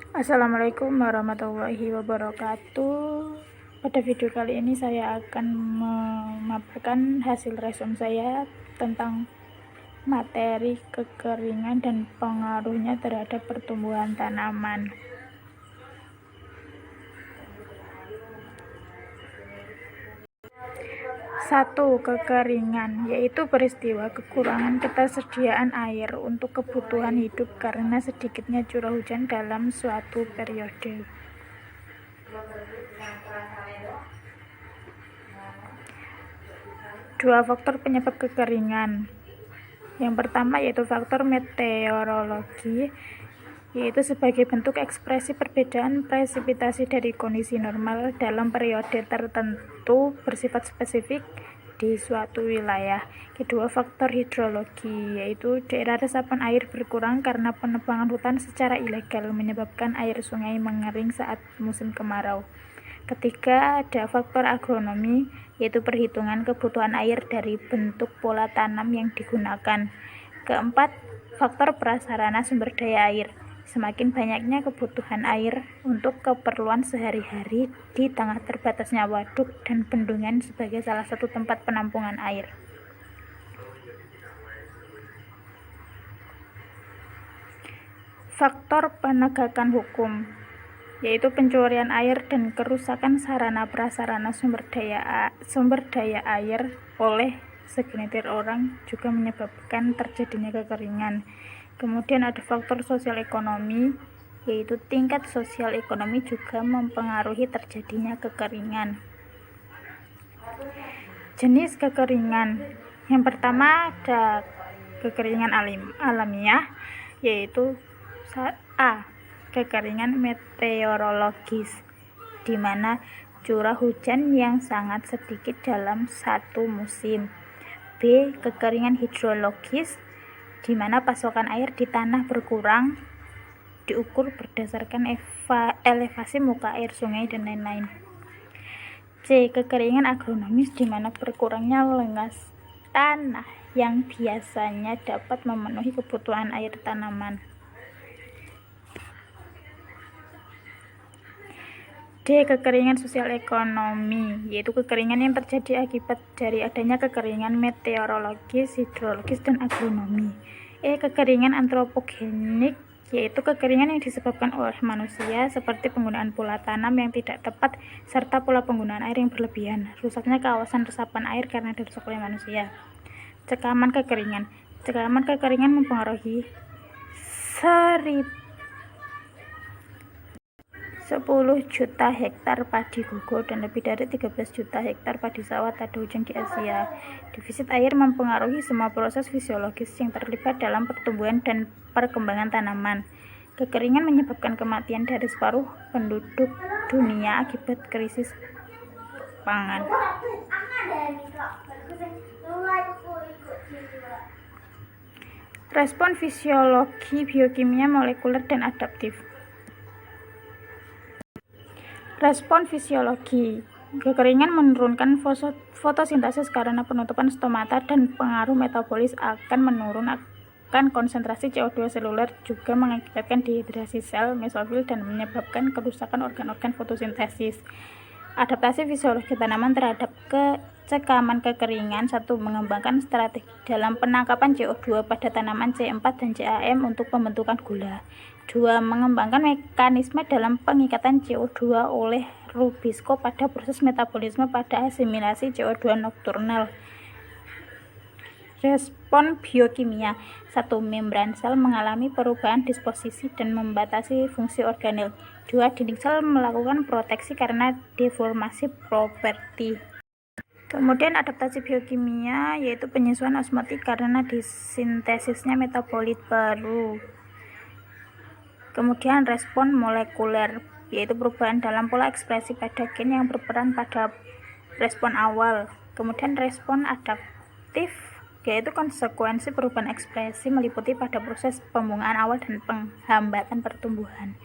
Assalamualaikum warahmatullahi wabarakatuh. Pada video kali ini saya akan memaparkan hasil resume saya tentang materi kekeringan dan pengaruhnya terhadap pertumbuhan tanaman. 1. Kekeringan, yaitu peristiwa kekurangan ketersediaan air untuk kebutuhan hidup karena sedikitnya curah hujan dalam suatu periode. Dua faktor penyebab kekeringan. Yang pertama yaitu faktor meteorologi, yaitu sebagai bentuk ekspresi perbedaan presipitasi dari kondisi normal dalam periode tertentu bersifat spesifik di suatu wilayah. Kedua, faktor hidrologi, yaitu daerah resapan air berkurang karena penebangan hutan secara ilegal menyebabkan air sungai mengering saat musim kemarau. Ketiga, ada faktor agronomi, yaitu perhitungan kebutuhan air dari bentuk pola tanam yang digunakan. Keempat, faktor prasarana sumber daya air. Semakin banyaknya kebutuhan air untuk keperluan sehari-hari di tengah terbatasnya waduk dan bendungan sebagai salah satu tempat penampungan air. Faktor penegakan hukum, yaitu pencurian air dan kerusakan sarana prasarana sumber daya air oleh segelintir orang juga menyebabkan terjadinya kekeringan. Kemudian ada faktor sosial ekonomi, yaitu tingkat sosial ekonomi juga mempengaruhi terjadinya kekeringan. Jenis kekeringan. Yang pertama ada kekeringan alamiah, yaitu A. Kekeringan meteorologis, di mana curah hujan yang sangat sedikit dalam satu musim. B. Kekeringan hidrologis, di mana pasokan air di tanah berkurang diukur berdasarkan elevasi muka air sungai dan lain-lain. C. Kekeringan agronomis, di mana berkurangnya lengas tanah yang biasanya dapat memenuhi kebutuhan air tanaman. D. Kekeringan sosial ekonomi, yaitu kekeringan yang terjadi akibat dari adanya kekeringan meteorologis, hidrologis, dan agronomi. E. Kekeringan antropogenik, yaitu kekeringan yang disebabkan oleh manusia seperti penggunaan pola tanam yang tidak tepat serta pola penggunaan air yang berlebihan, rusaknya kawasan resapan air karena dirusak oleh manusia. Cekaman kekeringan. Cekaman kekeringan mempengaruhi 10 juta hektar padi gugur dan lebih dari 13 juta hektar padi sawah tak ada hujan di Asia. Defisit air mempengaruhi semua proses fisiologis yang terlibat dalam pertumbuhan dan perkembangan tanaman. Kekeringan menyebabkan kematian dari separuh penduduk dunia akibat krisis pangan. Respon fisiologi, biokimia, molekuler, dan adaptif. Respon fisiologi. Kekeringan menurunkan fotosintesis karena penutupan stomata dan pengaruh metabolis akan menurunkan konsentrasi CO2 seluler, juga mengakibatkan dehidrasi sel mesofil dan menyebabkan kerusakan organ-organ fotosintesis. Adaptasi fisiologi tanaman terhadap kecekaman kekeringan. 1. Mengembangkan strategi dalam penangkapan CO2 pada tanaman C4 dan CAM untuk pembentukan gula. 2. Mengembangkan mekanisme dalam pengikatan CO2 oleh rubisco pada proses metabolisme pada asimilasi CO2 nokturnal. Respon biokimia. 1. Membran sel mengalami perubahan disposisi dan membatasi fungsi organel. 2. Dinding sel melakukan proteksi karena deformasi properti. Kemudian adaptasi biokimia, yaitu penyesuaian osmotik karena disintesisnya metabolit baru. Kemudian respon molekuler, yaitu perubahan dalam pola ekspresi pada gen yang berperan pada respon awal. Kemudian respon adaptif, yaitu konsekuensi perubahan ekspresi meliputi pada proses pembungaan awal dan penghambatan pertumbuhan.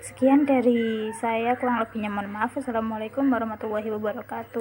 Sekian dari saya, kurang lebihnya mohon maaf. Wassalamualaikum warahmatullahi wabarakatuh.